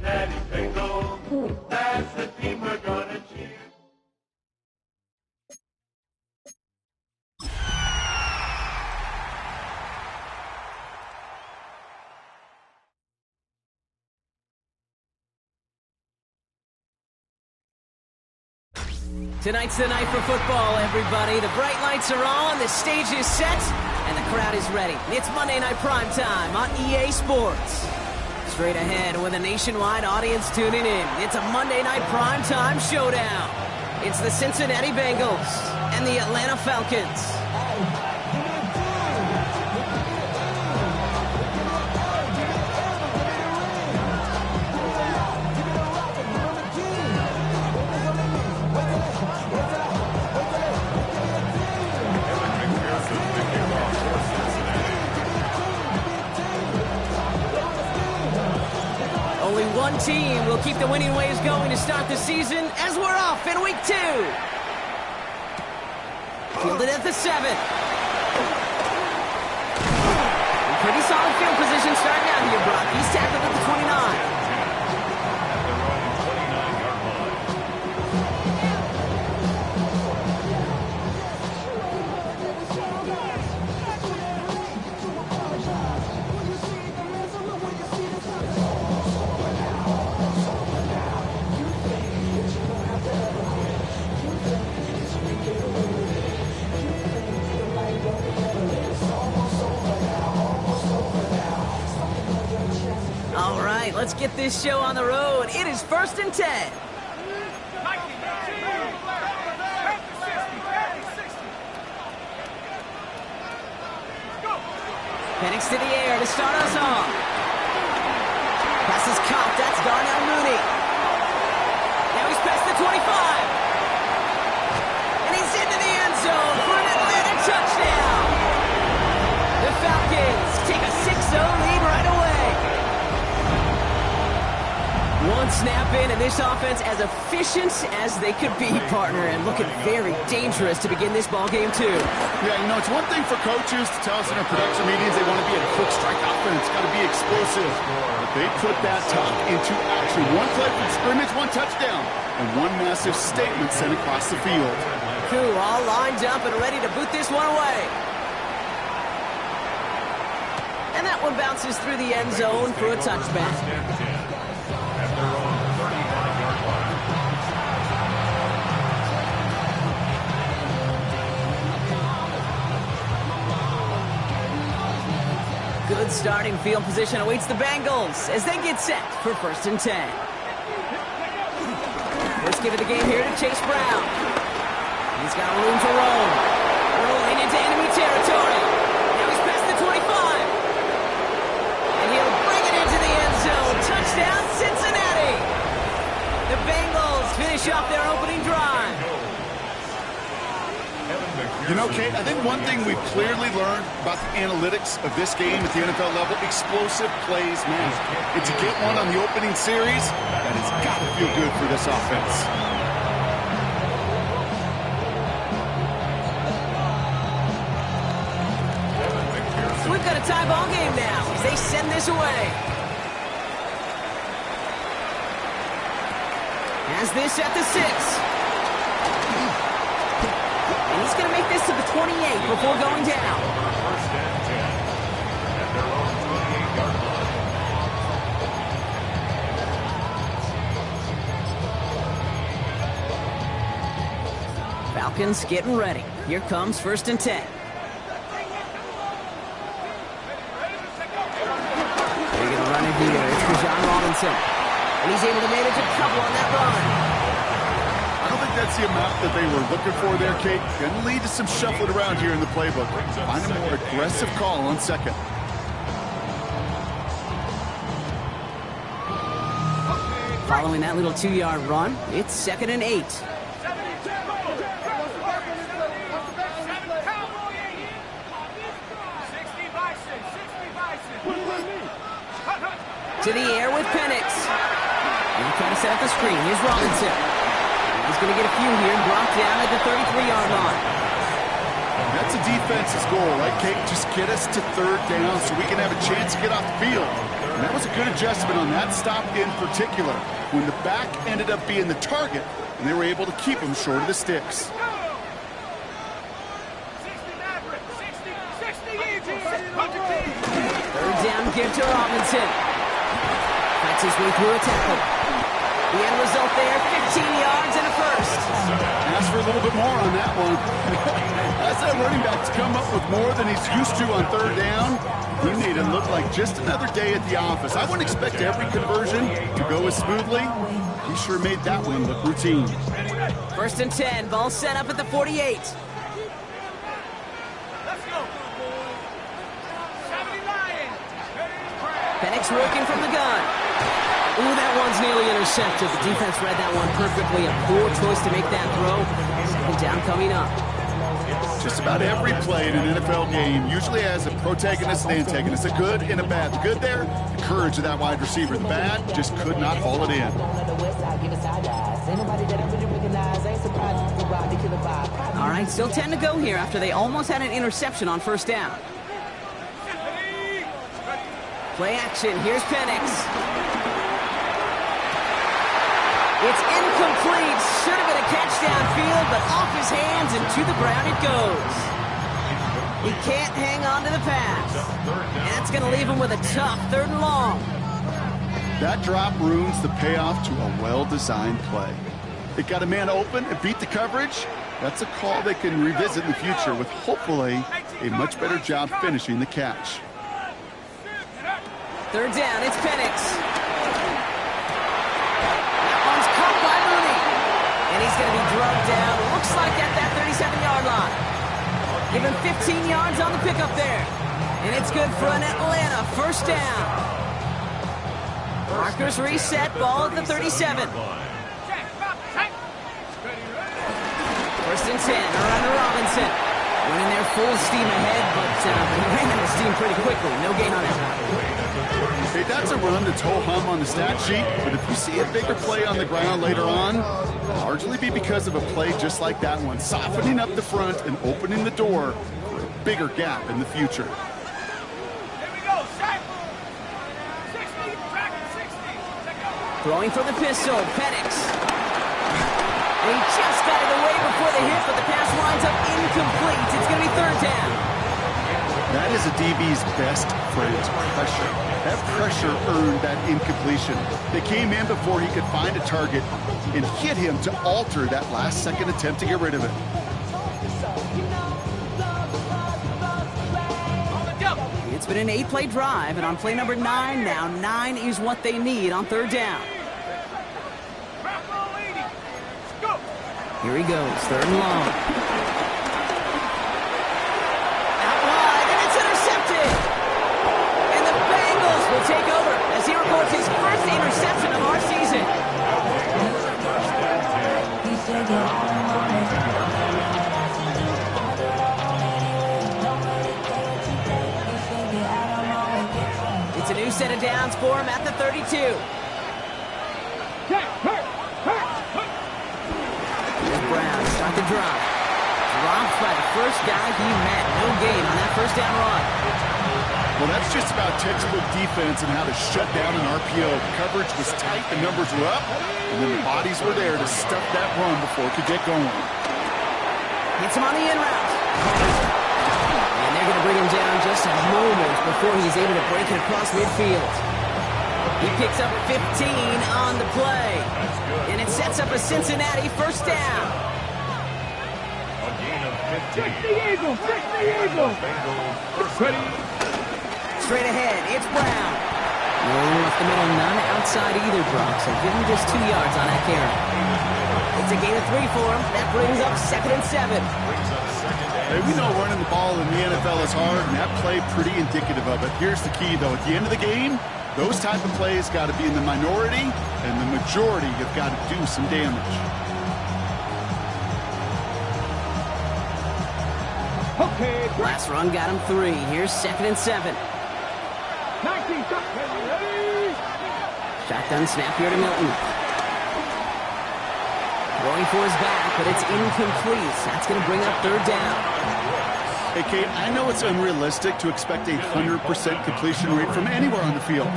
Cincinnati Bengals, that's the team we're gonna cheer. Tonight's the night for football, everybody. The bright lights are on, the stage is set, and the crowd is ready. It's Monday Night Primetime on EA Sports. Straight ahead with a nationwide audience tuning in. It's a Monday Night Primetime showdown. It's the Cincinnati Bengals and the Atlanta Falcons. Only one team will keep the winning ways going to start the season as we're off in week 2. Fielded at the 7. Pretty solid field position starting out here, Brock. He's tackled at the 29. All right, let's get this show on the road. It is 1st and 10. Penix to the air to start us off. Pass is caught. That's Darnell Mooney. Now he's past the 25. And he's into the end zone for an Atlanta touchdown. The Falcons take a 6-0 lead right away. One snap in, and this offense as efficient as they could be, partner, and looking very dangerous to begin this ball game too. Yeah, you know, it's one thing for coaches to tell us in our production meetings they want to be a quick strike offense, got to be explosive. But they put that talk into action. One play from scrimmage, one touchdown, and one massive statement sent across the field. Cool, all lined up and ready to boot this one away. And that one bounces through the end zone for a touchback. Good starting field position awaits the Bengals as they get set for 1st and 10. First give of the game here to Chase Brown. He's got room to roll. Rolling into enemy territory. Now he's past the 25. And he'll bring it into the end zone. Touchdown, Cincinnati. The Bengals finish off their opening drive. You know, Kate, I think one thing we've clearly learned about the analytics of this game at the NFL level, explosive plays matter. And to get one on the opening series, that has got to feel good for this offense. We've got a tie ball game now as they send this away. Has this at the 6. And he's going to make this to the 28 before going down. Falcons getting ready. Here comes 1st and 10. They're going to run it here. It's John Robinson. And he's able to manage a couple on that run. I don't think that's the amount that they were looking for there, Kate. Going to lead to some shuffling around here in the playbook. Find a more aggressive call on 2nd. Following that little 2-yard run, it's 2nd and 8. To the air with Penix. He's trying to set up the screen. Here's Robinson. He's going to get a few here and brought down at the 33-yard line. That's a defense's goal, right, Kate? Just get us to third down so we can have a chance to get off the field. And that was a good adjustment on that stop in particular, when the back ended up being the target, and they were able to keep him short of the sticks. Third down, give to Robinson. Fights his way through a tackle. The end result there, 15 yards and a first. Ask for a little bit more on that one. As that running back's come up with more than he's used to on third down, he made it look like just another day at the office. I wouldn't expect every conversion to go as smoothly. He sure made that one look routine. First and 10, ball set up at the 48. Penix working from the gun. Ooh, that one's nearly intercepted. The defense read that one perfectly. A poor choice to make that throw. Second down coming up. Just about every play in an NFL game usually has a protagonist and antagonist, a good and a bad. The good there, the courage of that wide receiver. The bad, just could not haul it in. All right, still 10 to go here after they almost had an interception on first down. Play action, here's Penix. It's incomplete. Should have been a catch downfield, but off his hands and to the ground it goes. He can't hang on to the pass. And that's going to leave him with a tough third and long. That drop ruins the payoff to a well-designed play. It got a man open and beat the coverage. That's a call they can revisit in the future with hopefully a much better job finishing the catch. Third down, it's Penix. That one's caught by Mooney. And he's going to be drugged down, looks like at that 37-yard line. Give him 15 yards on the pickup there. And it's good for an Atlanta first down. Markers reset, ball at the 37. First and 10, around to Robinson. Running there full steam ahead, but he ran out of steam pretty quickly. No gain on that one. Hey, that's a run that's ho-hum on the stat sheet, but if you see a bigger play on the ground later on, it'll largely be because of a play just like that one, softening up the front and opening the door for a bigger gap in the future. Throwing from the pistol, Penix. And he just got it away before the hit, but the pass winds up incomplete. It's going to be third down. That is a DB's best friend, pressure. That pressure earned that incompletion. They came in before he could find a target and hit him to alter that last-second attempt to get rid of it. It's been an 8-play drive, and on play number 9 now, 9 is what they need on third down. Here he goes, third and long. Out wide, and it's intercepted! And the Bengals will take over as he records his first interception of our season. It's a new set of downs for him at the 32. Brown, start the drop. Dropped by the first guy he met. No gain on that first down run. Well, that's just about textbook defense and how to shut down an RPO. The coverage was tight, the numbers were up, and then the bodies were there to stuff that run before it could get going. Hits him on the in route. And they're going to bring him down just a moment before he's able to break it across midfield. He picks up 15 on the play. And it sets up a Cincinnati first down. Check the Eagle! Check the Eagle! Ready? Straight ahead, it's Brown. No off the middle, none outside either, Brock. So give him just 2 yards on that carry. It's a gain of 3 for him. That brings up 2nd and 7. Hey, we know running the ball in the NFL is hard, and that play pretty indicative of it. Here's the key, though. At the end of the game, those type of plays got to be in the minority, and the majority have got to do some damage. Okay. Last run got him 3. Here's 2nd and 7. Shotgun snap here to Milton. Going for his back, but it's incomplete. That's going to bring up third down. Hey, Kate, I know it's unrealistic to expect a 100% completion rate from anywhere on the field.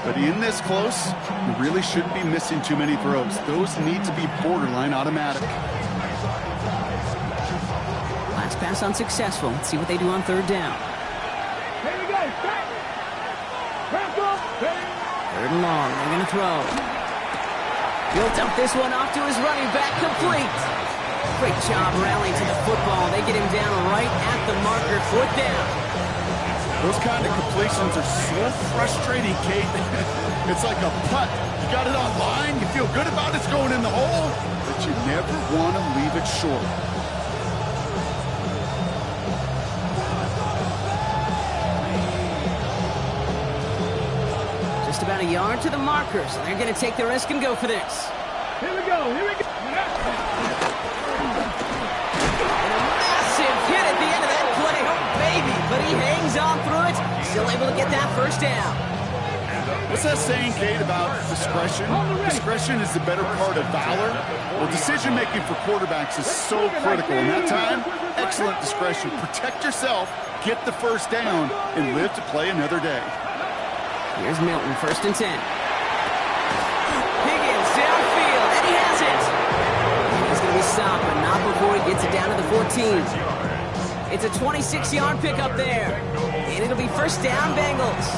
But in this close, you really shouldn't be missing too many throws. Those need to be borderline automatic. Last pass unsuccessful. Let's see what they do on third down. Third and long. They're going to throw. He'll dump this one off to his running back, complete. Great job rallying to the football. They get him down right at the marker. Fourth down. Those kind of completions are so frustrating, Kate. It's like a putt. You got it on line. You feel good about it's going in the hole, but you never want to leave it short. Just about a yard to the marker, so they're going to take the risk and go for this. Here we go. But he hangs on through it, still able to get that first down. What's that saying, Kate, about discretion? Discretion is the better part of valor. Well, decision-making for quarterbacks is so critical. In that time, excellent discretion. Protect yourself, get the first down, and live to play another day. Here's Milton, 1st and 10. Higgins downfield, and he has it. And he's going to be stopped, but not before he gets it down to the 14. It's a 26-yard pickup there. And it'll be first down, Bengals.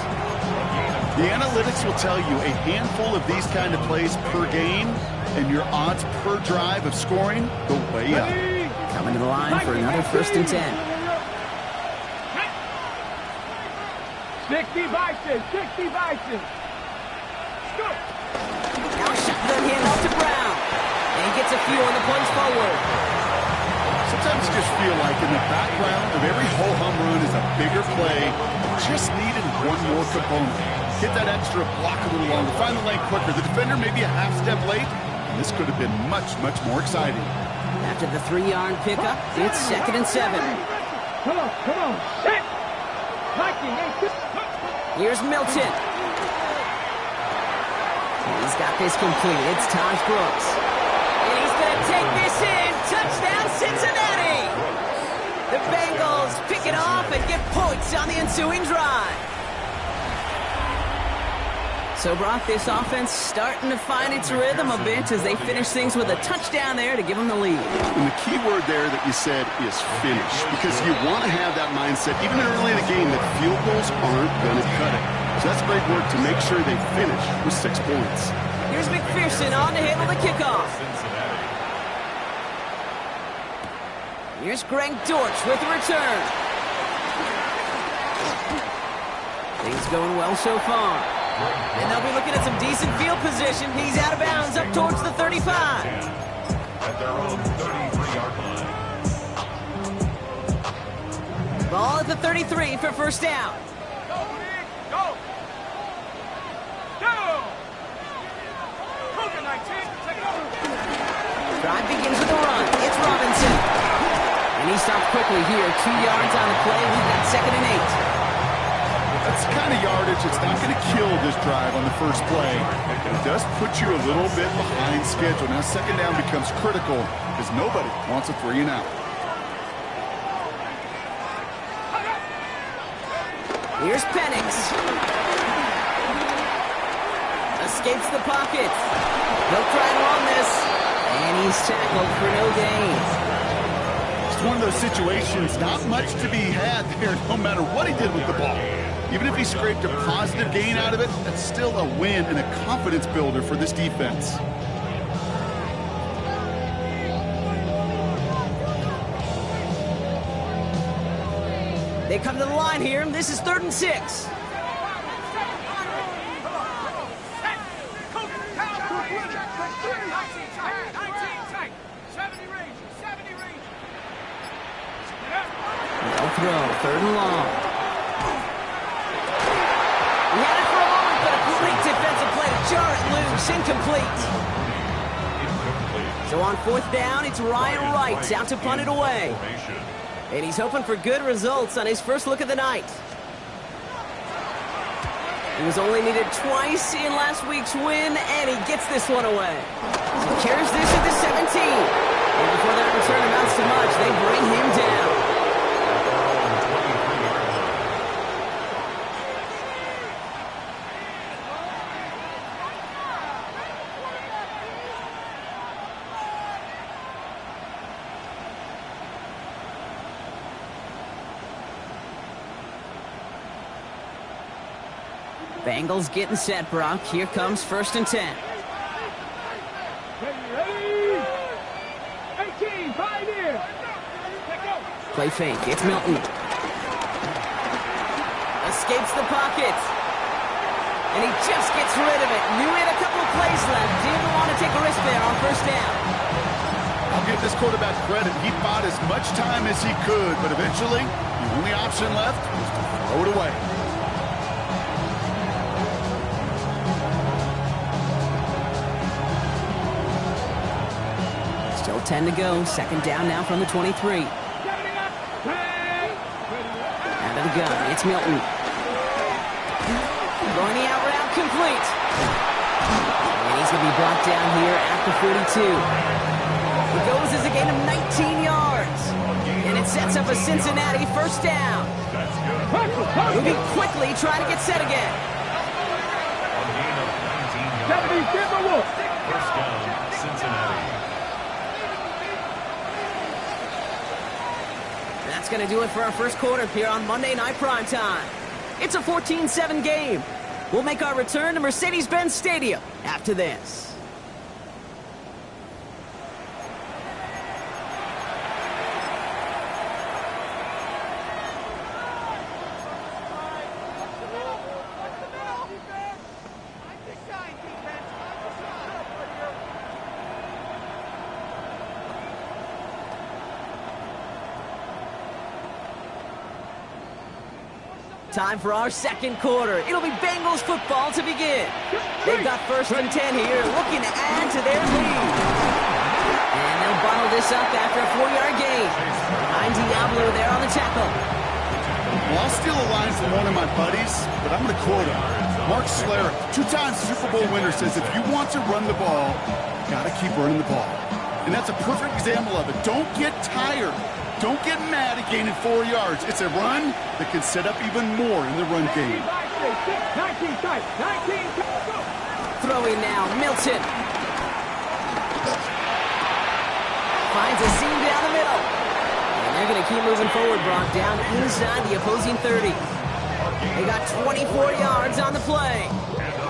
The analytics will tell you a handful of these kind of plays per game, and your odds per drive of scoring go way up. Coming to the line for another 1st and 10. 60 Bison. Now shotgun hand off to Brown. And he gets a few on the punch forward. Sometimes you just feel like in the background of every ho-hum run is a bigger play. Just needed one more component. Hit that extra block a little longer. Find the lane quicker. The defender may be a half step late. And this could have been much, much more exciting. After the 3-yard pickup, it's 2nd and 7. Come on. Set. Here's Milton. He's got this complete. It's Taj Brooks. And he's going to take this in. Touchdown, Cincinnati! The Bengals pick it off and get points on the ensuing drive. So, Brock, this offense starting to find its rhythm a bit as they finish things with a touchdown there to give them the lead. And the key word there that you said is finish, because you want to have that mindset, even early in the game, that field goals aren't going to cut it. So that's great work to make sure they finish with 6 points. Here's McPherson on to handle the kickoff. Here's Greg Dortch with the return. Things going well so far. And they'll be looking at some decent field position. He's out of bounds up towards the 35. At their own 33-yard line. Ball at the 33 for first down. Go! Cougar 19, take it over. Drive begins with a run. It's Robinson. And he stopped quickly here. 2 yards on the play. We've got 2nd and 8. That's the kind of yardage that's not going to kill this drive on the first play. It does put you a little bit behind schedule. Now 2nd down becomes critical because nobody wants a 3 and out. Here's Penix. Escapes the pocket. He'll try to run this. And he's tackled for no gain. It's one of those situations, not much to be had there no matter what he did with the ball. Even if he scraped a positive gain out of it, that's still a win and a confidence builder for this defense. They come to the line here. This is 3rd and 6. Throw, 3rd and long. He had it for a moment, but a great defensive play to jar it loose. Incomplete. So on 4th down, it's Ryan Wright out to punt it away. And he's hoping for good results on his first look of the night. He was only needed twice in last week's win, and he gets this one away. So he carries this at the 17. And before that return amounts to much, they bring him down. Bengals getting set, Brock. Here comes 1st and 10. Ready? 18, 5 here. Play fake. It's Milton. Escapes the pocket. And he just gets rid of it. Knew he had a couple of plays left. Didn't want to take a risk there on 1st down. I'll give this quarterback credit. He bought as much time as he could, but eventually, the only option left was to throw it away. Still 10 to go. 2nd down now from the 23. Out of the gun. It's Milton. Throwing the out route complete. And he's going to be brought down here at the 42. He goes as a gain of 19 yards. And it sets up a Cincinnati 1st down. Moving quickly, trying to get set again. First down, Cincinnati. That's going to do it for our first quarter here on Monday Night Primetime. It's a 14-7 game. We'll make our return to Mercedes-Benz Stadium after this. Time for our second quarter. It'll be Bengals football to begin. They've got 1st and 10 here, looking to add to their lead. And they'll bottle this up after a 4-yard gain. Behind Diablo there on the tackle. Well, I'll steal a line from one of my buddies, but I'm going to quote him. Mark Schlereth, 2-time Super Bowl winner, says if you want to run the ball, you got to keep running the ball. And that's a perfect example of it. Don't get tired. Don't get mad at gaining 4 yards. It's a run that can set up even more in the run game. Throwing now, Milton. Finds a seam down the middle. And they're going to keep moving forward, Brock, down inside the opposing 30. They got 24 yards on the play.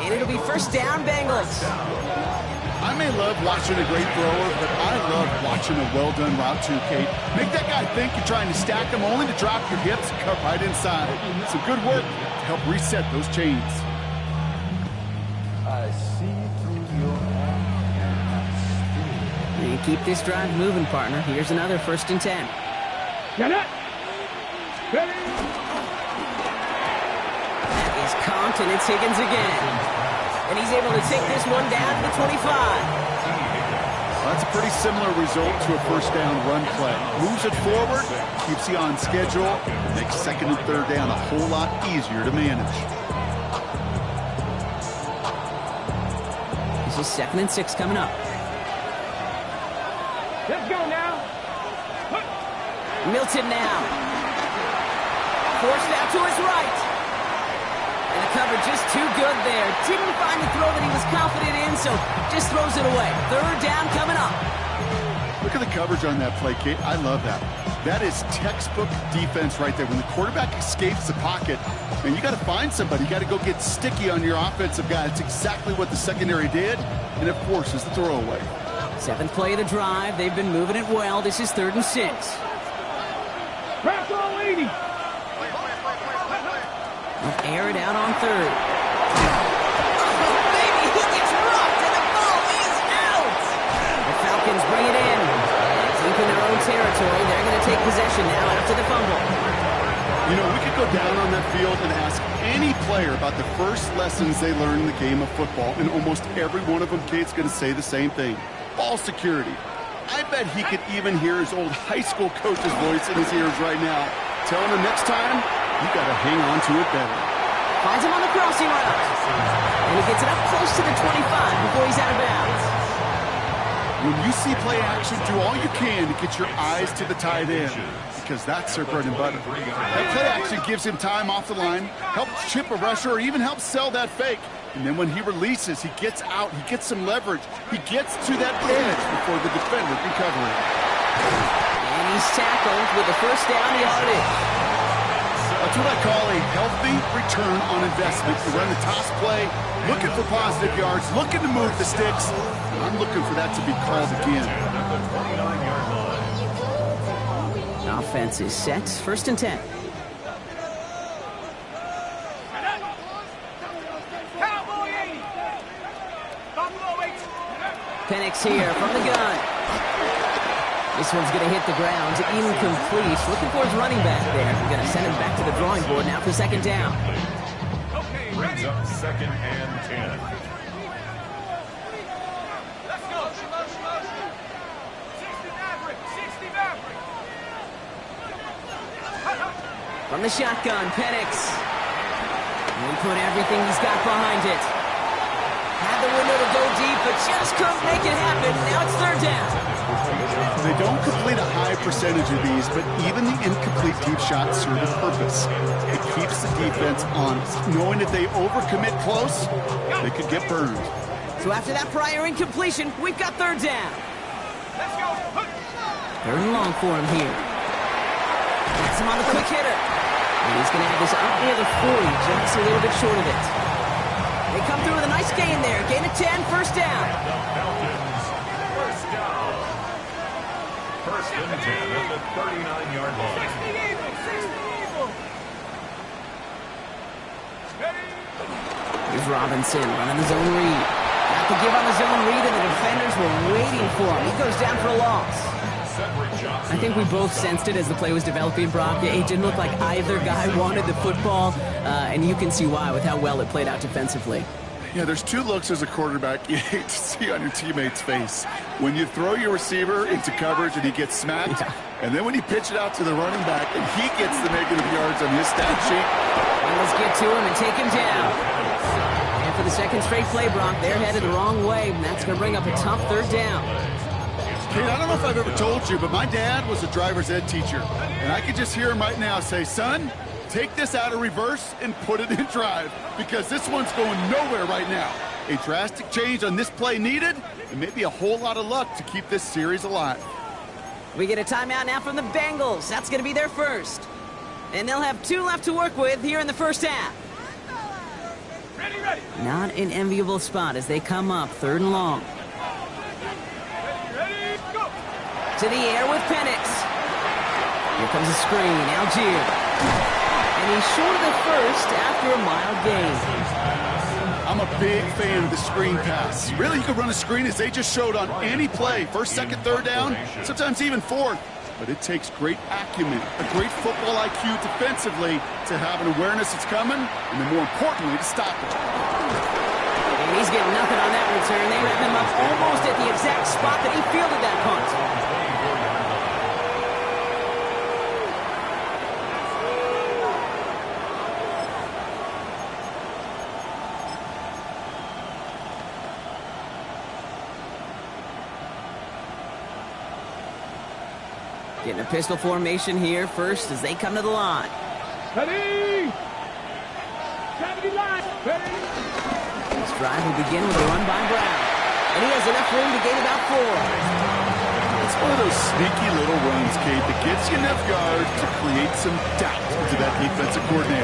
And it'll be 1st down, Bengals. I may love watching a great thrower, but I love watching a well-done route too, Kate. Make that guy think you're trying to stack him only to drop your hips and cut right inside. Some good work to help reset those chains. I see through your eyes. And keep this drive moving, partner. Here's another 1st and 10. Get it. Ready? That is Compton, and it's Higgins again. And he's able to take this one down to the 25. Well, that's a pretty similar result to a 1st down run play. Moves it forward, keeps you on schedule, makes 2nd and 3rd down a whole lot easier to manage. This is 2nd and 6 coming up. Let's go now. Milton now. Forced out to his right. And the cover just too good there. Didn't find the throw that he was confident in, so just throws it away. 3rd down coming up. Look at the coverage on that play, Kate. I love that. That is textbook defense right there. When the quarterback escapes the pocket, and you got to find somebody. You got to go get sticky on your offensive guy. It's exactly what the secondary did, and it forces the throw away. 7th play of the drive. They've been moving it well. This is 3rd and 6. Press all 80. Air it out on 3rd. Oh, baby, he gets rocked, and the ball is out. The Falcons bring it in. Deep in their own territory, they're going to take possession now after the fumble. You know, we could go down on that field and ask any player about the first lessons they learned in the game of football, and almost every one of them, Kate's going to say the same thing. Ball security. I bet he could even hear his old high school coach's voice in his ears right now, telling him next time, you got to hang on to it better. Finds him on the crossing route. And he gets it up close to the 25 before he's out of bounds. When you see play action, do all you can to get your eyes to the tight end, because that's their bread and butter. That play action gives him time off the line, helps chip a rusher, or even helps sell that fake. And then when he releases, he gets out, he gets some leverage. He gets to that edge before the defender can cover it. And he's tackled with the first down yardage. That's what I call a healthy return on investment. You run the toss play, looking for positive yards, looking to move the sticks. I'm looking for that to be called again. Offense is set. First and 10. Penix here from the gun. This one's going to hit the ground. Incomplete. Looking for his running back there. We're going to send him back to the drawing board now for second down. Okay, brings up second and 10. Let's go. 60 Maverick. 60 Maverick. From the shotgun, Penix. And he put everything he's got behind it. Had the window to go deep, but just couldn't make it happen. Now it's third down. They don't complete a high percentage of these, but even the incomplete deep shots serve a purpose. It keeps the defense honest, knowing if they overcommit close, they could get burned. So after that prior incompletion, we've got third down. Let's go. Third and long for him here. Gets him on the quick hitter. And he's going to have this up near the 40, just a little bit short of it. They come through with a nice gain there. Gain of 10, first down. First down. First and 10 at the 39-yard line. 60 Eagle. 60 Eagle. Here's Robinson running the zone read. Got to give on the zone read, and the defenders were waiting for him. He goes down for a loss. I think we both sensed it as the play was developing, Brock. It didn't look like either guy wanted the football, and you can see why with how well it played out defensively. Yeah, there's two looks as a quarterback you hate to see on your teammate's face. When you throw your receiver into coverage and he gets smacked, and then when you pitch it out to the running back and he gets the negative yards on his stat sheet. And let's get to him and take him down. And for the second straight play, Brock, they're headed the wrong way, and that's going to bring up a tough third down. Kate, I don't know if I've ever told you, but my dad was a driver's ed teacher, and I could just hear him right now say, son, take this out of reverse and put it in drive, because this one's going nowhere right now. A drastic change on this play needed, and maybe a whole lot of luck to keep this series alive. We get a timeout now from the Bengals. That's going to be their first. And they'll have 2 left to work with here in the first half. Ready, ready. Not an enviable spot as they come up third and long. Ready, go. To the air with Penix. Here comes a screen. Algier. And he's short of the first after a mild gain. I'm a big fan of the screen pass. Really, you could run a screen as they just showed on any play. First, second, third down, sometimes even fourth. But it takes great acumen, a great football IQ defensively to have an awareness it's coming, and then more importantly, to stop it. And he's getting nothing on that return. They wrap him up almost at the exact spot that he fielded that punt. Getting a pistol formation here first as they come to the line. Ready! 70 line. Ready! This drive will begin with a run by Brown. And he has enough room to gain about 4. It's one of those sneaky little runs, Kate, that gets you enough yards to create some doubt into that defensive coordinator.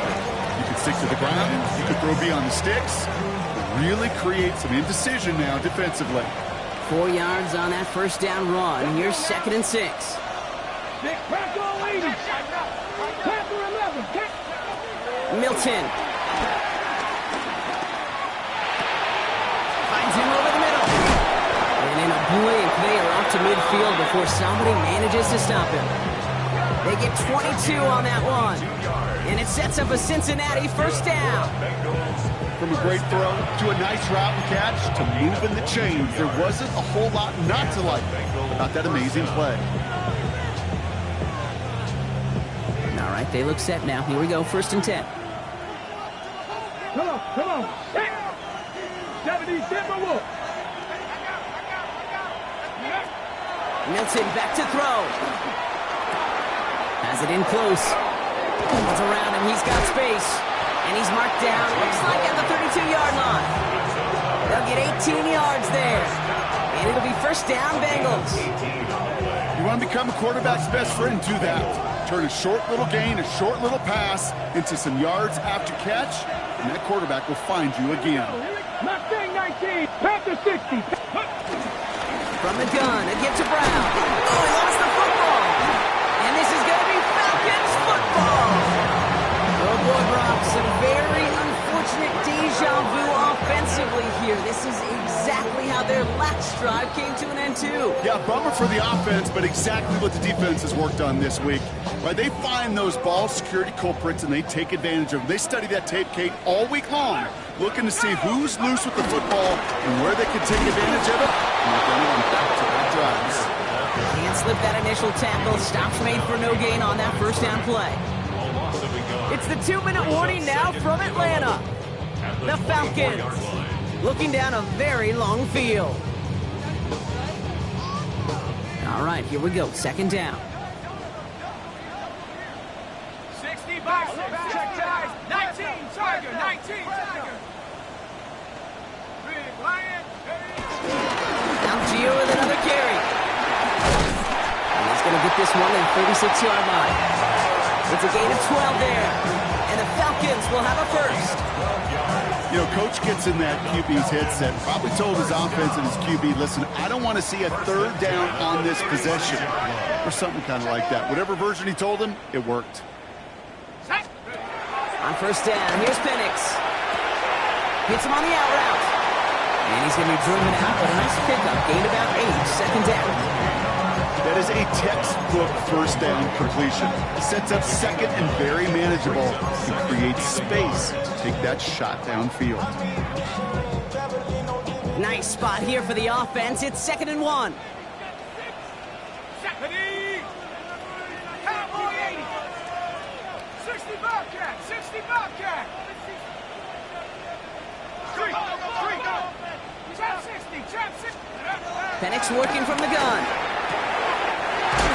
You can stick to the ground, you can throw beyond the sticks, but really create some indecision now defensively. 4 yards on that first down run. Here's second and 6. Nick, crack on 80. Crack for 11. Milton. Finds him over the middle. And in a blink, they are off to midfield before somebody manages to stop him. They get 22 on that one. And it sets up a Cincinnati first down. From a great throw to a nice route and catch to moving the chains, there wasn't a whole lot not to like about that amazing play. All right, they look set now. Here we go, first and 10. Come on. 70 Timberwolves. Milton back to throw. Has it in close. Comes around him. He's got space. And he's marked down. Looks like at the 32-yard line. They'll get 18 yards there. And it'll be first down, Bengals. You want to become a quarterback's best friend, do that. Turn a short little gain, a short little pass into some yards after catch, and that quarterback will find you again. Mustang 19, Panther 60. From the gun, a give to Brown. Oh, he lost the football. And this is going to be Falcons football. Oh, boy, Brock, some very unfortunate deja vu offensively here. This is exactly how their last drive came to an end, too. Yeah, bummer for the offense, but exactly what the defense has worked on this week. Right, they find those ball security culprits, and they take advantage of them. They study that tape, Kate, all week long, looking to see who's loose with the football and where they can take advantage of it. And they're going on back-to-back drives. Can't slip that initial tackle. Stops made for no gain on that first down play. It's the 2-minute warning now from Atlanta. The Falcons looking down a very long field. All right, here we go. Second down. 60 box, check ties, 19 Tiger, 19 Tiger. Big Lion. Now Gio with another carry. And he's going to get this one at the 36-yard line. It's a gain of 12 there. And the Falcons will have a first. You know, Coach gets in that QB's headset, probably told his offense and his QB, listen, I don't want to see a third down on this possession. Or something kind of like that. Whatever version he told him, it worked. On first down, here's Penix. Hits him on the out route. And he's going to be driven out, but a nice pickup. Gained about 8, second down. That is a textbook first down completion. Sets up second and very manageable and creates space to take that shot downfield. Nice spot here for the offense. It's 2nd and 1. Cowboy 80. 60 Bobcat, 60 Bobcat. Trap 60. Penix working from the gun.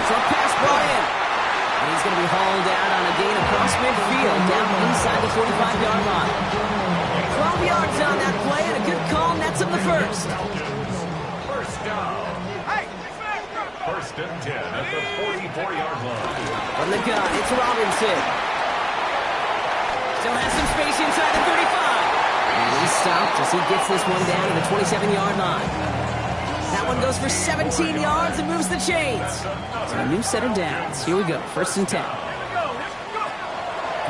Short pass brought in. And he's going to be hauled out on a gain across midfield down inside the 45-yard line. 12 yards on that play and a good call nets him the first. First down. First and 10 at the 44-yard line. From the gun, it's Robinson. Still has some space inside the 35. And he's stopped as he gets this one down to the 27-yard line. That one goes for 17 yards and moves the chains. So a new set of downs. Here we go, first and 10.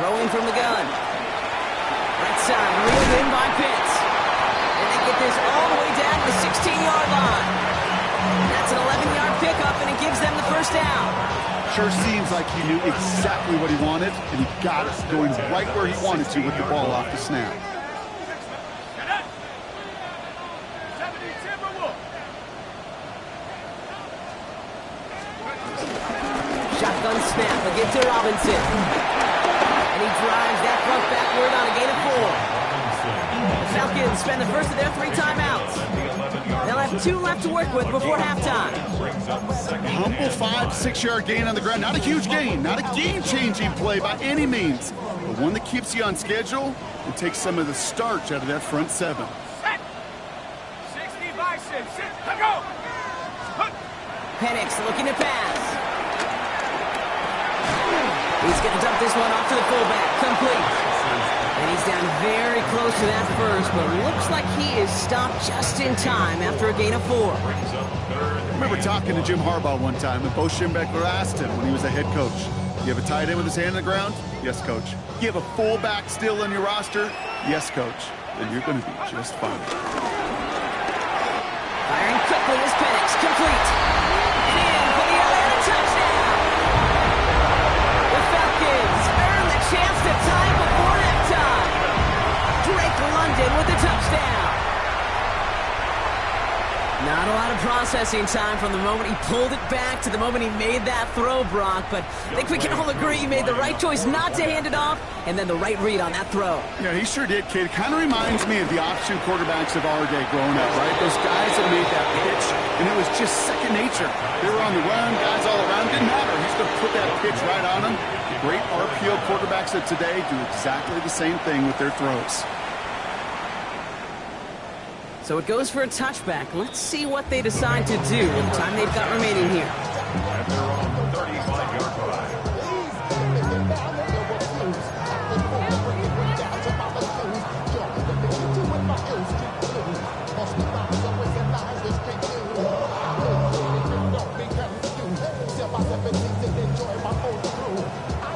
Throwing from the gun. Right side, reeled in by Pitts. And they get this all the way down to the 16-yard line. That's an 11-yard pickup, and it gives them the first down. Sure seems like he knew exactly what he wanted, and he got it going right where he wanted to with the ball off the snap. Shotgun snap, a give to Robinson. And he drives that front backward on a gain of 4. The Falcons spend the first of their 3 timeouts. They'll have 2 left to work with before halftime. Humble 5-6-yard gain on the ground. Not a huge gain, not a game-changing play by any means, but one that keeps you on schedule and takes some of the starch out of that front 7. 60 by 6. Go! Penix looking to pass. He's going to dump this one off to the fullback. Complete. And he's down very close to that first, but looks like he is stopped just in time after a gain of 4. I remember talking to Jim Harbaugh one time, and Bo Schembechler asked him when he was a head coach, you have a tight end with his hand on the ground? Yes, coach. You have a fullback still on your roster? Yes, coach. Then you're going to be just fine. Firing quickly is Penix. Complete. And in for the Atlanta touchdown. The Falcons earn the chance to tie before halftime. Drake London with the touchdown. Not a lot of processing time from the moment he pulled it back to the moment he made that throw, Brock. But I think we can all agree he made the right choice not to hand it off, and then the right read on that throw. Yeah, he sure did, kid. Kind of reminds me of the option quarterbacks of our day growing up, right? Those guys that made that pitch, and it was just second nature. They were on the run, guys all around. Didn't matter. He's going to put that pitch right on them. Great RPO quarterbacks of today do exactly the same thing with their throws. So it goes for a touchback. Let's see what they decide to do with the time they've got remaining here. At their own 35-yard line.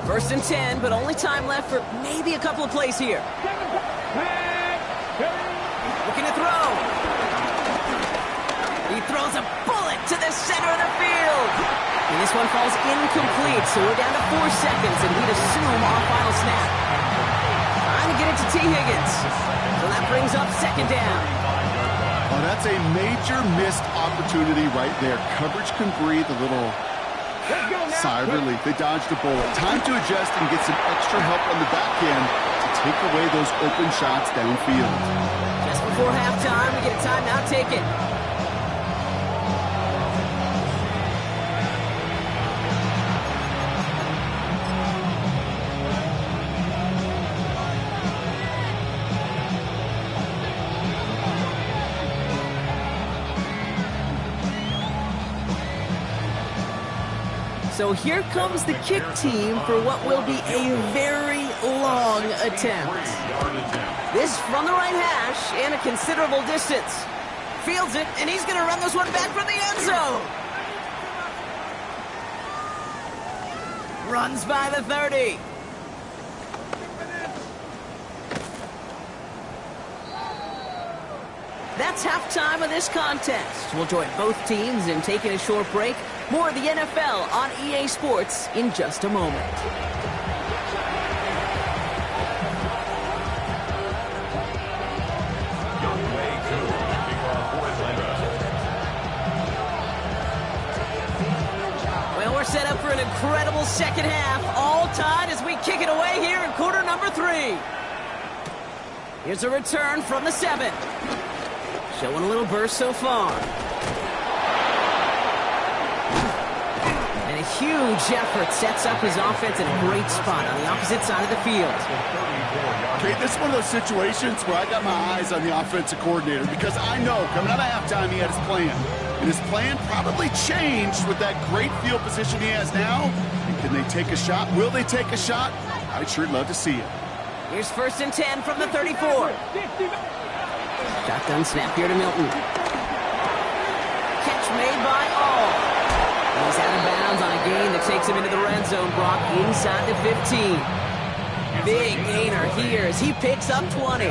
First and 10, but only time left for maybe a couple of plays here. Looking to throw. He throws a bullet to the center of the field. And this one falls incomplete, so we're down to 4 seconds, and we'd assume our final snap. Trying to get it to T. Higgins. So that brings up second down. Oh, that's a major missed opportunity right there. Coverage can breathe a little sigh of relief. They dodged a bullet. Time to adjust and get some extra help on the back end to take away those open shots downfield. Just before halftime, we get a timeout taken. So here comes the kick team for what will be a very long attempt. This from the right hash and a considerable distance. Fields it, and he's going to run this one back from the end zone. Runs by the 30. That's halftime of this contest. We'll join both teams in taking a short break. More of the NFL on EA Sports in just a moment. Well, we're set up for an incredible second half. All tied as we kick it away here in quarter number 3. Here's a return from the 7. Showing a little burst so far. And a huge effort sets up his offense in a great spot on the opposite side of the field. Okay, this is one of those situations where I got my eyes on the offensive coordinator because I know coming out of halftime he had his plan. And his plan probably changed with that great field position he has now. And can they take a shot? Will they take a shot? I'd sure love to see it. Here's first and 10 from the 34. Shotgun snap here to Milton. Catch made by All. He's out of bounds on a gain that takes him into the red zone, Brock, inside the 15. Big gainer here as he picks up 20.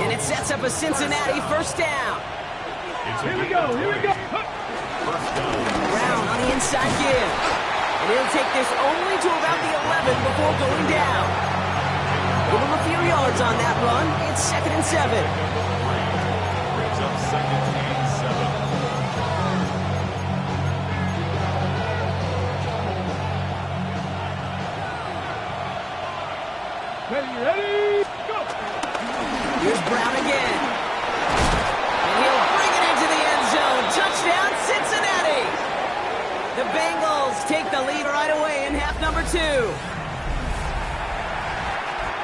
And it sets up a Cincinnati first down. Here we go. Brown on the inside give. And he'll take this only to about the 11 before going down. Give him a few yards on that run. It's 2nd and 7. Second and 7. Ready, go! Here's Brown again. And he'll bring it into the end zone. Touchdown, Cincinnati! The Bengals take the lead right away in half number 2.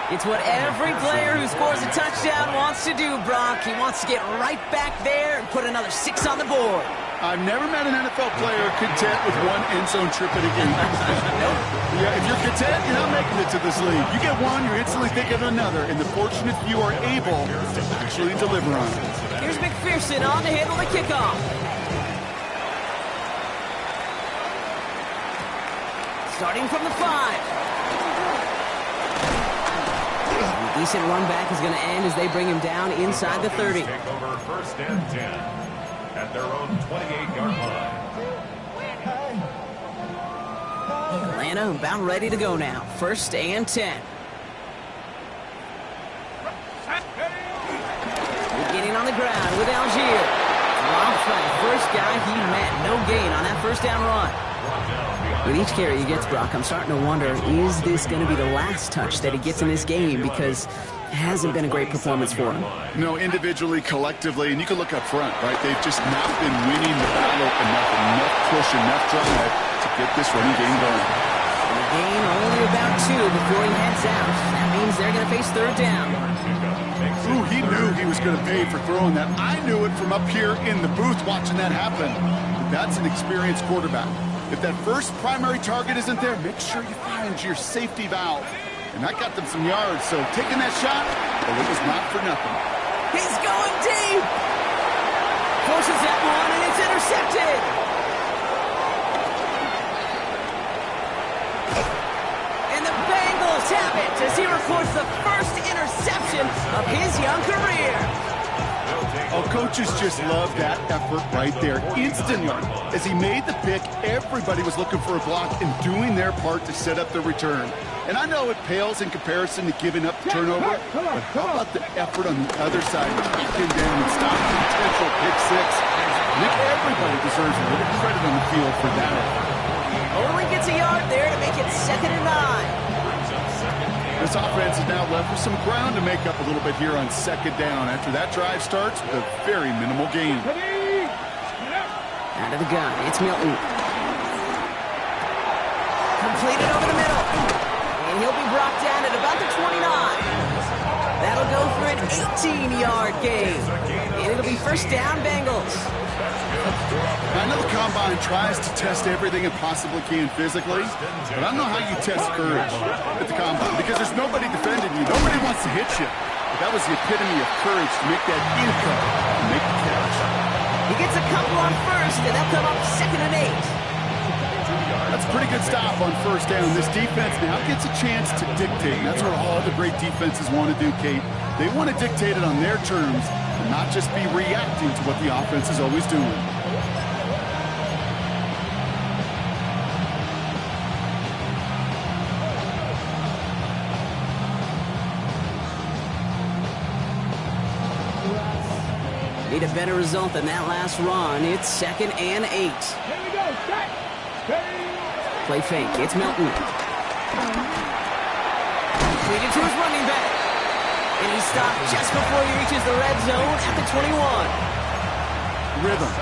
It's what every player who scores a touchdown wants to do, Brock. He wants to get right back there and put another 6 on the board. I've never met an NFL player content with one end zone trip in a game. Nope. Yeah, if you're content, you're not making it to this league. You get one, you're instantly thinking of another, and the fortunate few are able to actually deliver on it. Here's McPherson on to handle the kickoff. Starting from the 5. Decent run back is going to end as they bring him down inside the 30. Take over first and 10 at their own 28-yard line. Atlanta about ready to go now. First and 10. Beginning on the ground with Algier. Drops by the first guy he met. No gain on that first down run. With each carry he gets, Brock, I'm starting to wonder, is this going to be the last touch that he gets in this game? Because it hasn't been a great performance for him. No, individually, collectively, and you can look up front, right? They've just not been winning the battle enough push, enough drive to get this running game going. The gain only about 2 before he heads out. That means they're going to face third down. Ooh, he knew he was going to pay for throwing that. I knew it from up here in the booth watching that happen. But that's an experienced quarterback. If that first primary target isn't there, make sure you find your safety valve. And that got them some yards, so taking that shot, well, it was not for nothing. He's going deep! Forces that one, and it's intercepted! And the Bengals have it as he records the first interception of his young career. Oh, coaches just love that effort right there. Instantly, as he made the pick, everybody was looking for a block and doing their part to set up the return. And I know it pales in comparison to giving up the turnover, but how about the effort on the other side, taking down and stopping the potential pick six? I think everybody deserves a little credit on the field for that effort. Only gets a yard there to make it 2nd and 9. This offense is now left with some ground to make up a little bit here on 2nd down after that drive starts with a very minimal gain. Out of the gun, it's Milton. Completed over the middle. And he'll be brought down at about the 29. That'll go for an 18-yard gain. And it'll be first down, Bengals. I know the Combine tries to test everything it possibly can physically, but I don't know how you test courage at the Combine because there's nobody defending you. Nobody wants to hit you. But that was the epitome of courage to make that in-cut and make the catch. He gets a couple on first, and they'll come up 2nd and 8. That's a pretty good stop on first down. This defense now gets a chance to dictate. That's what all the great defenses want to do, Kate. They want to dictate it on their terms and not just be reacting to what the offense is always doing. Need a better result than that last run. It's 2nd and 8. Here we go, set. Play fake. It's Milton. Completed to his running back. And he stopped just before he reaches the red zone at the 21. Rhythm.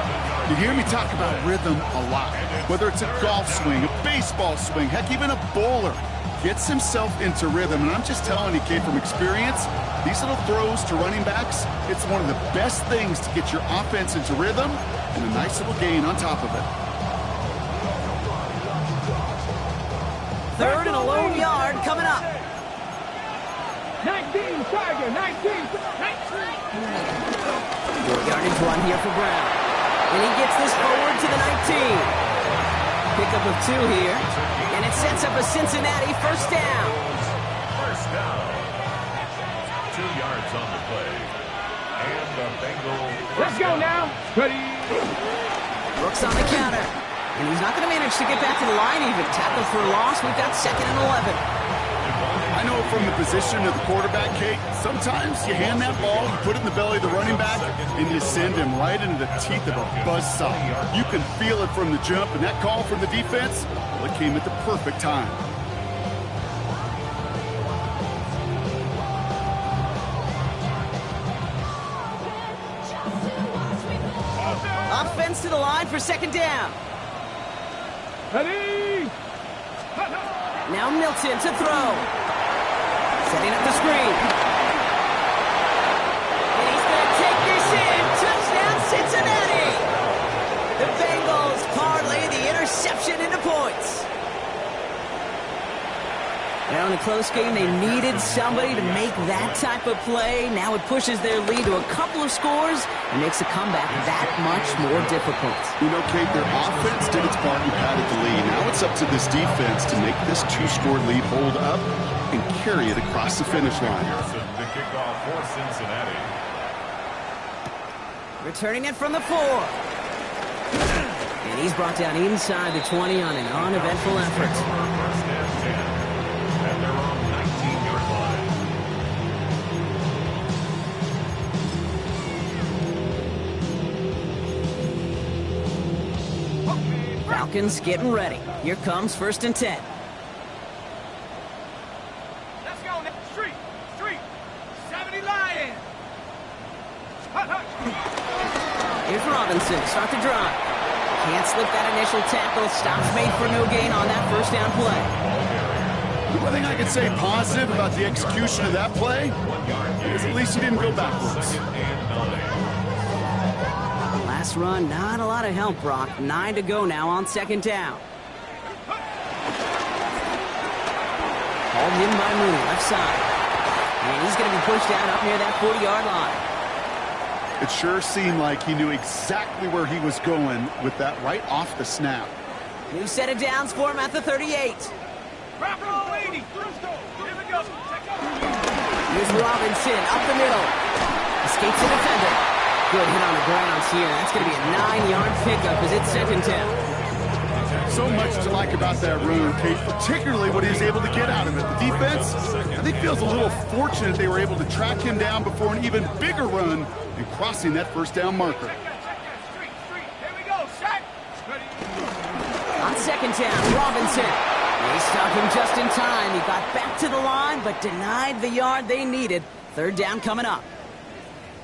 You hear me talk about rhythm a lot. Whether it's a golf swing, a baseball swing, heck, even a bowler gets himself into rhythm. And I'm just telling you, Kate, from experience, these little throws to running backs, it's one of the best things to get your offense into rhythm and a nice little gain on top of it. 3rd and a lone yard coming up. 19, Tiger, 19. 4-yardage run here for Brown. And he gets this forward to the 19. Pickup of 2 here. And it sets up a Cincinnati first down. First down. 2 yards on the play. And the Bengals. Let's go now. Ready. Brooks on the counter. And he's not going to manage to get back to the line even. Tackle for a loss. We've got 2nd and 11. I know from the position of the quarterback, Kate, sometimes you hand that ball, you put it in the belly of the running back, and you send him right into the teeth of a buzzsaw. You can feel it from the jump, and that call from the defense, well, it came at the perfect time. Offense to the line for 2nd down. Ready. Now Milton to throw. Setting up the screen. And he's going to take this in. Touchdown, Cincinnati. The Bengals parlay the interception into points. Now in a close game, they needed somebody to make that type of play. Now it pushes their lead to a couple of scores and makes the comeback that much more difficult. You know, Kate, their offense did its part and padded the lead. Now it's up to this defense to make this 2-score lead hold up and carry it across the finish line. The kickoff for Cincinnati. Returning it from the 4. And he's brought down inside the 20 on an uneventful effort. First and 10. At their own 19-yard line. Falcons getting ready. Here comes 1st and 10. Let's go. Street. 70 Lions. Here's Robinson, start the drive. Can't slip that initial tackle. Stops made for no gain on that 1st down play. The one thing I could say positive about the execution of that play is at least he didn't go backwards. Last run, not a lot of help, Brock. 9 to go now on 2nd down. Called in by Mooney, left side. And he's going to be pushed out up near that 40-yard line. It sure seemed like he knew exactly where he was going with that right off the snap. New set of downs for him at the 38. Here's Robinson up the middle. Escapes the defender. Good hit on the grounds here. That's going to be a 9-yard pickup as it's 2nd down. So much to like about that run, Kate, particularly what he was able to get out of it. The defense, I think, feels a little fortunate they were able to track him down before an even bigger run and crossing that 1st down marker. On 2nd down, Robinson. They stopped him just in time. He got back to the line, but denied the yard they needed. 3rd down coming up.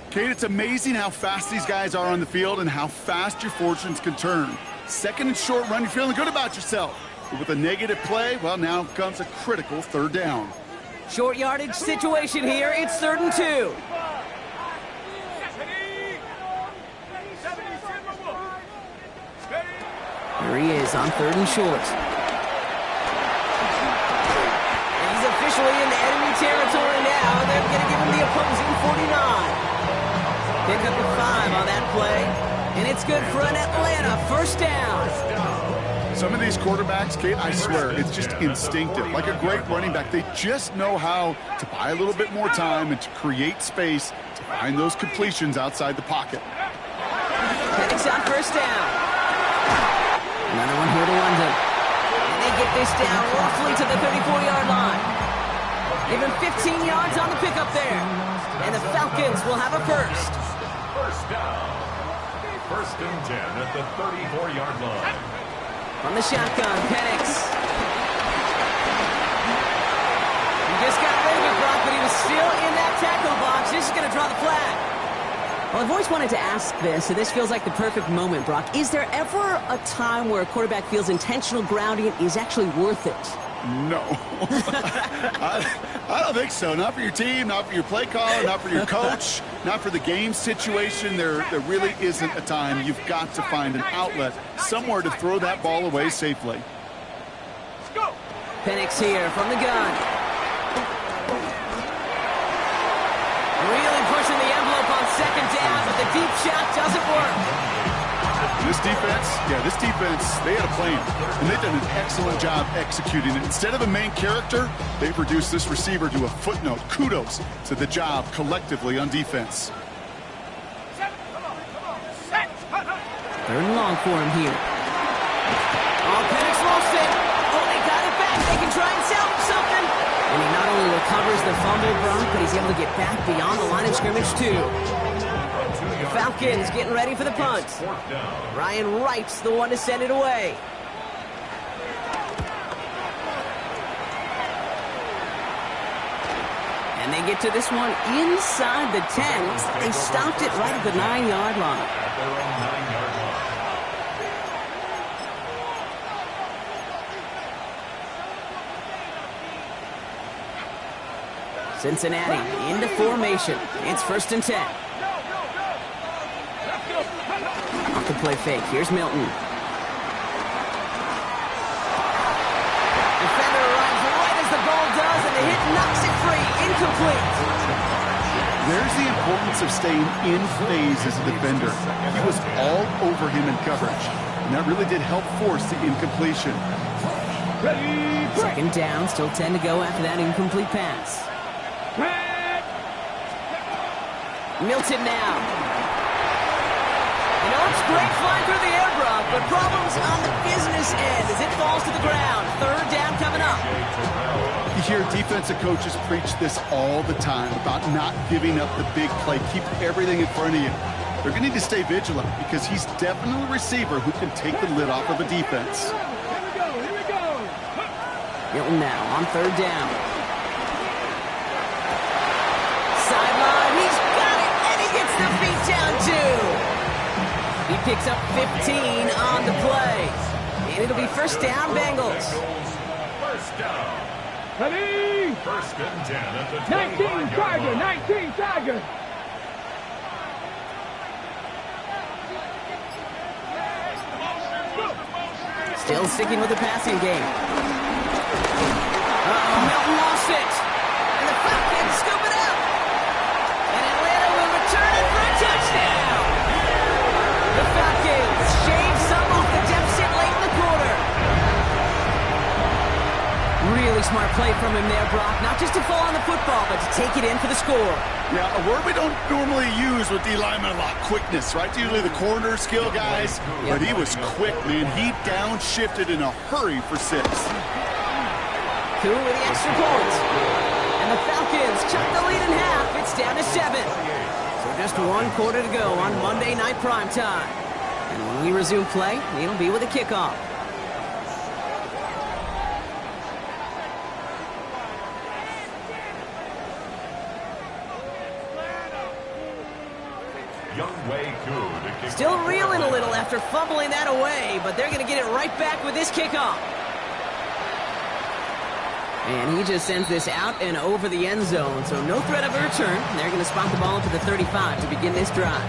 Kate, it's amazing how fast these guys are on the field and how fast your fortunes can turn. 2nd and short run, you're feeling good about yourself. But with a negative play, well, now comes a critical 3rd down. Short yardage situation here. It's 3rd and 2. Here he is on 3rd and short. He's officially in enemy territory now. They're going to give him the opposing 49. Pick up a 5 on that play. And it's good for an Atlanta 1st down. Some of these quarterbacks, Kate, I swear, it's just instinctive. Like a great running back, they just know how to buy a little bit more time and to create space to find those completions outside the pocket. Penix on 1st down. Another one here to London. And they get this down roughly to the 34-yard line. Give him 15 yards on the pickup there. And the Falcons will have a 1st. 1st down. 1st and 10 at the 34-yard line. From the shotgun, Penix. He just got rid of it, Brock, but he was still in that tackle box. This is going to draw the flag. Well, I've always wanted to ask this, and this feels like the perfect moment, Brock. Is there ever a time where a quarterback feels intentional grounding is actually worth it? No. I don't think so. Not for your team, not for your play caller, not for your coach, not for the game situation. There really isn't a time. You've got to find an outlet, somewhere to throw that ball away safely. Penix here from the gun. Really pushing the envelope on 2nd down, but the deep shot doesn't work. This defense, they had a plan, and they've done an excellent job executing it. Instead of a main character, they've reduced this receiver to a footnote. Kudos to the job collectively on defense. 3rd and long for him here. Oh, Penix lost it. Oh, they got it back. They can try and salvage something. And he not only recovers the fumble, Brock, but he's able to get back beyond the line of scrimmage, too. Falcons getting ready for the punt. Ryan Wright's the one to send it away. And they get to this one inside the 10. They stopped it right at the 9-yard line. Cincinnati into formation. It's 1st and 10. Off the play fake. Here's Milton. Defender arrives right as the ball does, and the hit knocks it free. Incomplete. There's the importance of staying in phase as a defender. He was all over him in coverage, and that really did help force the incompletion. 2nd down, still 10 to go after that incomplete pass. Milton now. You know, it's great flying through the air, Brock, but problems on the business end as it falls to the ground. 3rd down coming up. You hear defensive coaches preach this all the time about not giving up the big play. Keep everything in front of you. They're going to need to stay vigilant because he's definitely a receiver who can take the lid off of a defense. Here we go. Hilton now on third down. Sideline, he's got it, and he gets the feet down too. He picks up 15 on the play. And it'll be first down, Bengals. First down. Ready? First and 10 at the 19 25-yard Tiger, line. 19 Tiger. Still sticking with the passing game. Milton lost it. And the Falcons scoop it up. And Atlanta will return it for a touchdown. The Falcons shave some off the deficit late in the quarter. Really smart play from him there, Brock. Not just to fall on the football, but to take it in for the score. Yeah, a word we don't normally use with D linemen a lot, quickness, right? Usually the corner skill guys, but he was quick, man. He downshifted in a hurry for 6. Coup with the extra point. And the Falcons chop the lead in half. It's down to 7. So just 1 quarter to go on Monday Night Primetime. And when we resume play, it'll be with a kickoff. Still reeling a little after fumbling that away, but they're going to get it right back with this kickoff. And he just sends this out and over the end zone, so no threat of a return. They're going to spot the ball up to the 35 to begin this drive.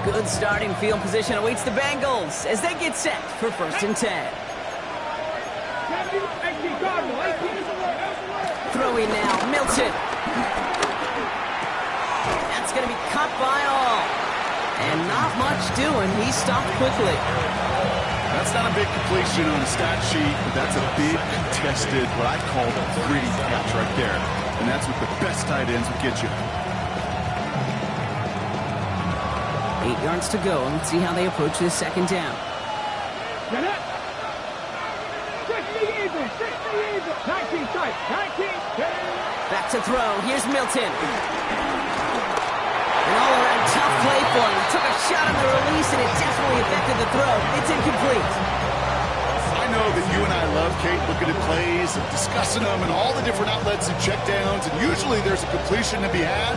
Good starting field position awaits the Bengals as they get set for first and 10. Throwing now, Milton. That's going to be caught by all. And not much doing. He stopped quickly. That's not a big completion on the stat sheet, but that's a big contested, what I call a gritty catch right there. And that's what the best tight ends would get you. 8 yards to go. Let's see how they approach this second down. Back to throw. Here's Milton. An all-around tough play for him. Took a shot on the release, and it definitely affected the throw. It's incomplete. I know that you and I love, Kate, looking at plays and discussing them and all the different outlets and checkdowns, and usually there's a completion to be had.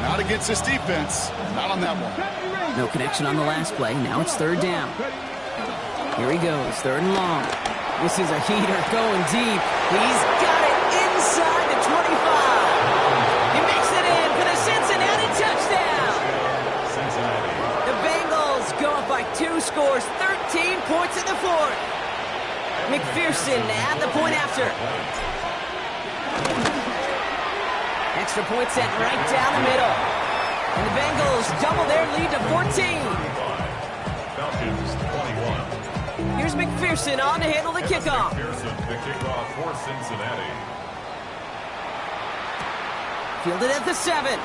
Not against this defense. Not on that one. No connection on the last play. Now it's third down. Here he goes, third and long. This is a heater going deep. He's got it inside the 25. He makes it in for the Cincinnati touchdown. The Bengals go up by 2 scores, 13 points in the fourth. McPherson at the point after. Extra point set right down the middle. And the Bengals double their lead to 14. Falcons 21. Here's McPherson on to handle the kickoff. McPherson, the kickoff for Cincinnati. Fielded at the 7.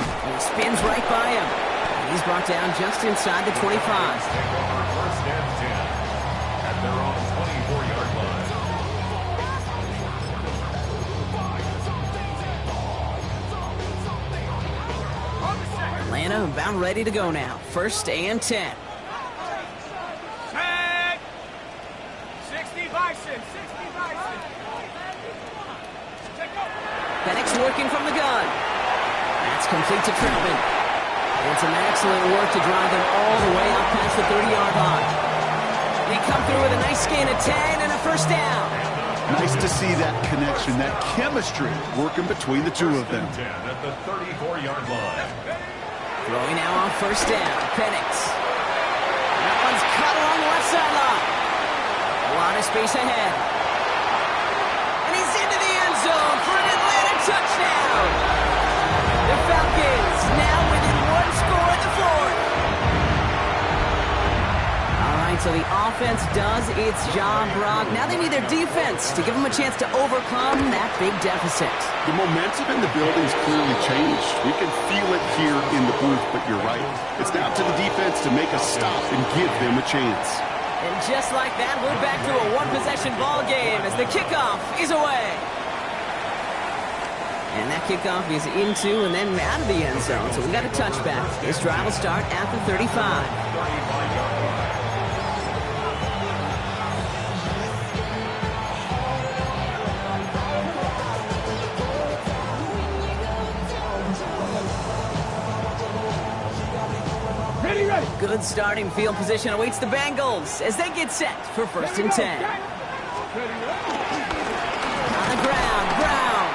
And he spins right by him. And he's brought down just inside the 25. First and 10 at their own 24-yard line. Atlanta about ready to go now. First and 10. 60 Bison. Penix working from the gun. That's complete to Troutman. And some excellent work to drive them all the way out past the 30-yard line. They come through with a nice gain of 10 and a first down. Nice to see that connection, that chemistry working between the two of them. 10 at the 34-yard line. Throwing now on first down. Penix. That one's cut along the left sideline. A lot of space ahead. And he's into the end zone for an Atlanta touchdown. The Falcons now within 1 score in the fourth. All right, so the offense does its job, Brock. Now they need their defense to give them a chance to overcome that big deficit. The momentum in the building's clearly changed. We can feel it here in the booth, but you're right. It's now to the defense to make a stop and give them a chance. And just like that, we're back to a one-possession ball game as the kickoff is away. And that kickoff is into and then out of the end zone, so we got a touchback. This drive will start at the 35. Good starting field position awaits the Bengals as they get set for 1st and 10. On the ground, Brown.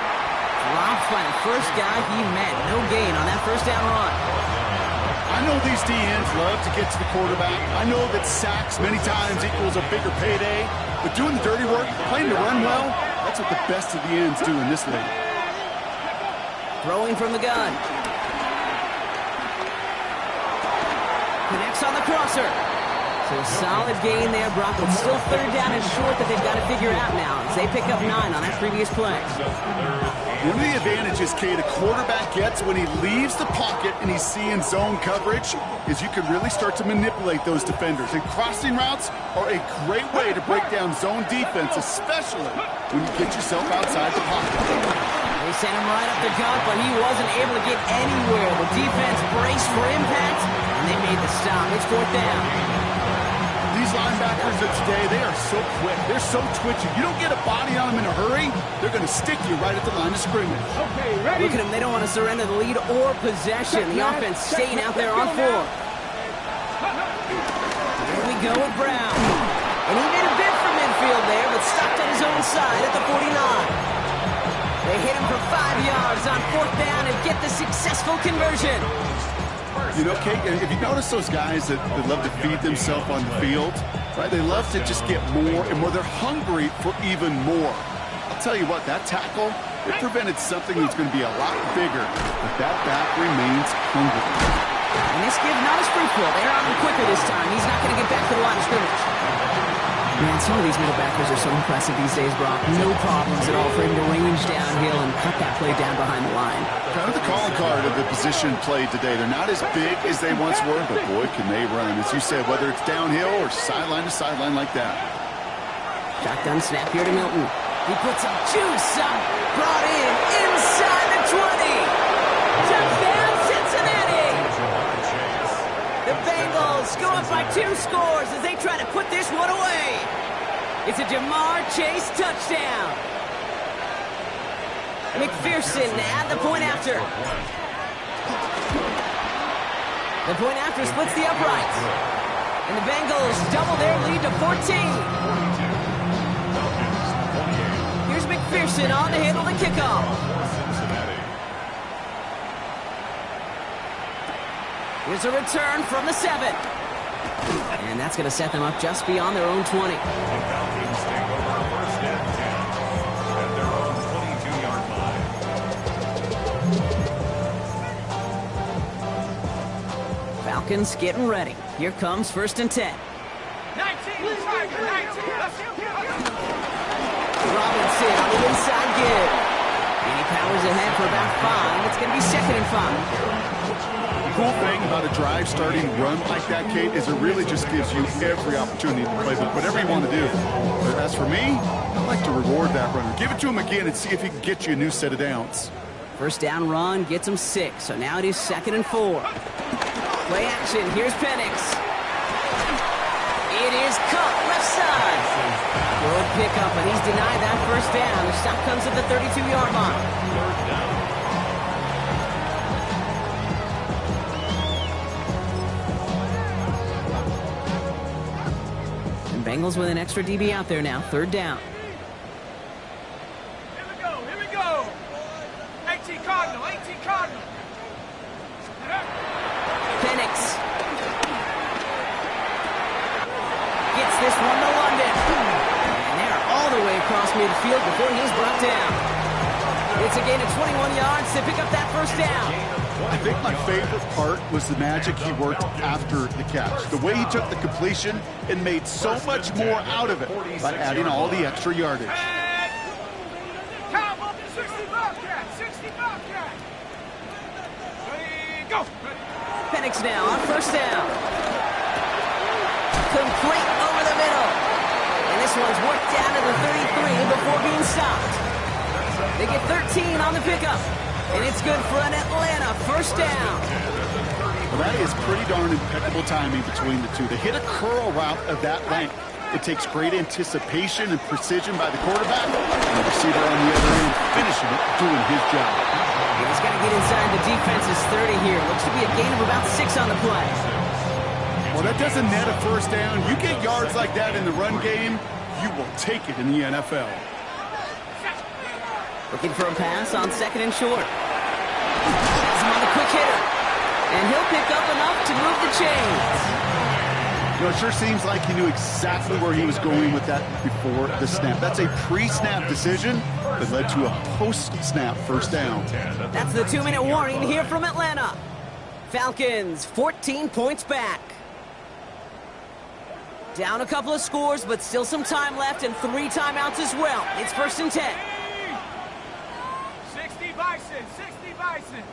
Dropped by the first guy he met. No gain on that first down run. I know these DNs love to get to the quarterback. I know that sacks many times equals a bigger payday. But doing the dirty work, playing to run well, that's what the best of the ends do in this league. Throwing from the gun. Connects on the crosser. So a solid gain there, Brock, but still 3rd down and short that they've got to figure out now as they pick up 9 on that previous play. One of the advantages, Kate, a quarterback gets when he leaves the pocket and he's seeing zone coverage is you can really start to manipulate those defenders. And crossing routes are a great way to break down zone defense, especially when you get yourself outside the pocket. They sent him right up the gut, but he wasn't able to get anywhere. The defense braced for impact, and they made the stop. It's 4th down. These linebackers of today, they are so quick. They're so twitchy. You don't get a body on them in a hurry, they're going to stick you right at the line of scrimmage. Okay, ready? Look at them. They don't want to surrender the lead or possession. The offense staying out there on 4. Here we go with Brown. And he made a bid for midfield there, but stopped on his own side at the 49. They hit him for 5 yards on 4th down and get the successful conversion. You know, Kate, if you notice those guys that love to feed themselves on the field, right? They love to just get more and more. They're hungry for even more. I'll tell you what, that tackle, it prevented something that's going to be a lot bigger, but that back remains hungry. And this give not as fruitful. They're on him quicker this time. He's not going to get back to the line of scrimmage. Man, some of these middle backers are so impressive these days, Brock. No problems at all for him to range downhill and cut that play down behind the line. Kind of the calling card of the position played today. They're not as big as they once were, but boy, can they run. As you said, whether it's downhill or sideline to sideline like that. Shotgun snap here to Milton. He puts some juice up. Brought in inside the 20. Touchdown, Cincinnati. The Bengals go up by 2 scores as they try to put this one away. It's a Jamar Chase touchdown. McPherson at the point after. The point after splits the uprights. And the Bengals double their lead to 14. Here's McPherson on to handle the kickoff. Here's a return from the 7. And that's going to set them up just beyond their own 20. Falcons getting ready. Here comes 1st and 10. 19. Robinson on the inside give. And he powers ahead for about 5. It's going to be 2nd and 5. The cool thing about a drive starting run like that, Kate, is it really just gives you every opportunity to play with whatever you want to do. But as for me, I like to reward that runner. Give it to him again and see if he can get you a new set of downs. 1st down run gets him 6. So now it is 2nd and 4. Play action. Here's Penix. It is caught left side. Good pickup, but he's denied that 1st down. The stop comes at the 32-yard line. Bengals with an extra DB out there now. 3rd down. Here we go. 18 Cardinal. Penix gets this one to London. And they're all the way across midfield before he's brought down. It's a gain of 21 yards to pick up that 1st down. I think my favorite part was the magic he worked after the catch. The way he took the completion and made so much more out of it by adding all the extra yardage. Come on, 60 Bobcat. Ready, go. Penix now on 1st down. Complete over the down to the 33 before being stopped. They get 13 on the pickup, and it's good for an Atlanta first down. Well, that is pretty darn impeccable timing between the two. To hit a curl route of that length, it takes great anticipation and precision by the quarterback, and the receiver on the other end finishing it, doing his job. He's got to get inside the defense's 30 here. Looks to be a gain of about 6 on the play. Well, that doesn't net a first down. You get yards like that in the run game, you will take it in the NFL. Looking for a pass on 2nd and short. Has him on the quick hitter. And he'll pick up enough to move the chains. You know, it sure seems like he knew exactly where he was going with that before the snap. That's a pre-snap decision that led to a post-snap first down. That's the 2-minute warning here from Atlanta. Falcons 14 points back. Down a couple of scores, but still some time left and 3 timeouts as well. It's 1st and 10. 60 Bison, 60 Bison.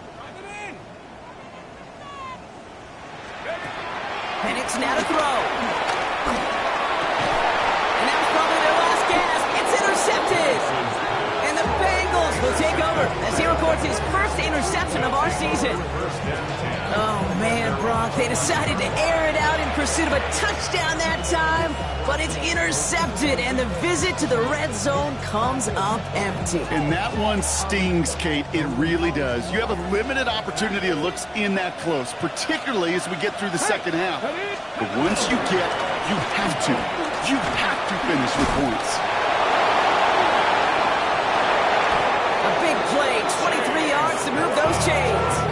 Penix now to throw. And that was probably their last gasp. It's intercepted. And the Bengals will take over as he records his first interception of our season. Oh, man, Brock, they decided to air it out in pursuit of a touchdown that time, but it's intercepted, and the visit to the red zone comes up empty. And that one stings, Kate. It really does. You have a limited opportunity that looks in that close, particularly as we get through the second half. But once you get, you have to finish with points. A big play, 23 yards to move those chains.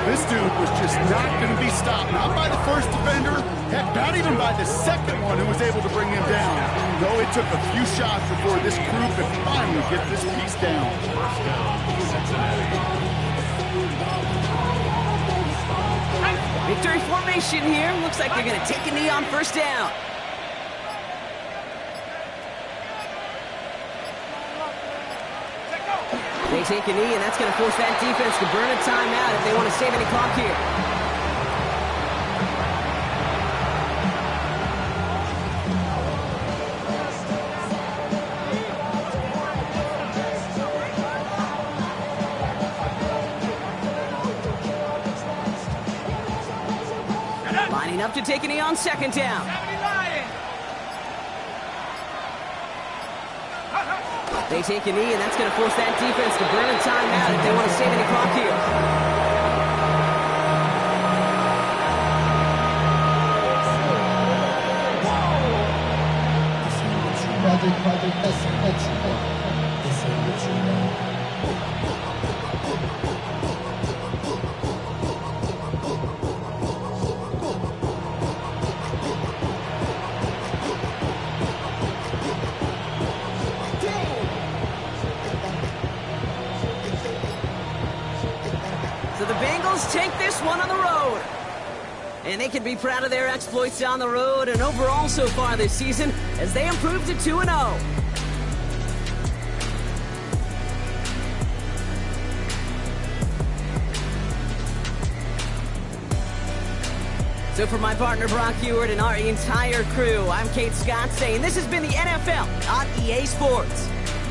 This dude was just not going to be stopped, not by the first defender, heck, not even by the second one who was able to bring him down. No, it took a few shots before this crew could finally get this piece down. Victory formation here. Looks like they're going to take a knee on first down. They take a knee, and that's going to force that defense to burn a timeout if they want to save any clock here. Lining up to take a knee on 2nd down. They take a knee, and that's going to force that defense to burn a timeout if they want to save any clock here. So the Bengals take this one on the road. And they can be proud of their exploits on the road and overall so far this season as they improve to 2-0. So for my partner Brock Ewart and our entire crew, I'm Kate Scott saying this has been the NFL on EA Sports.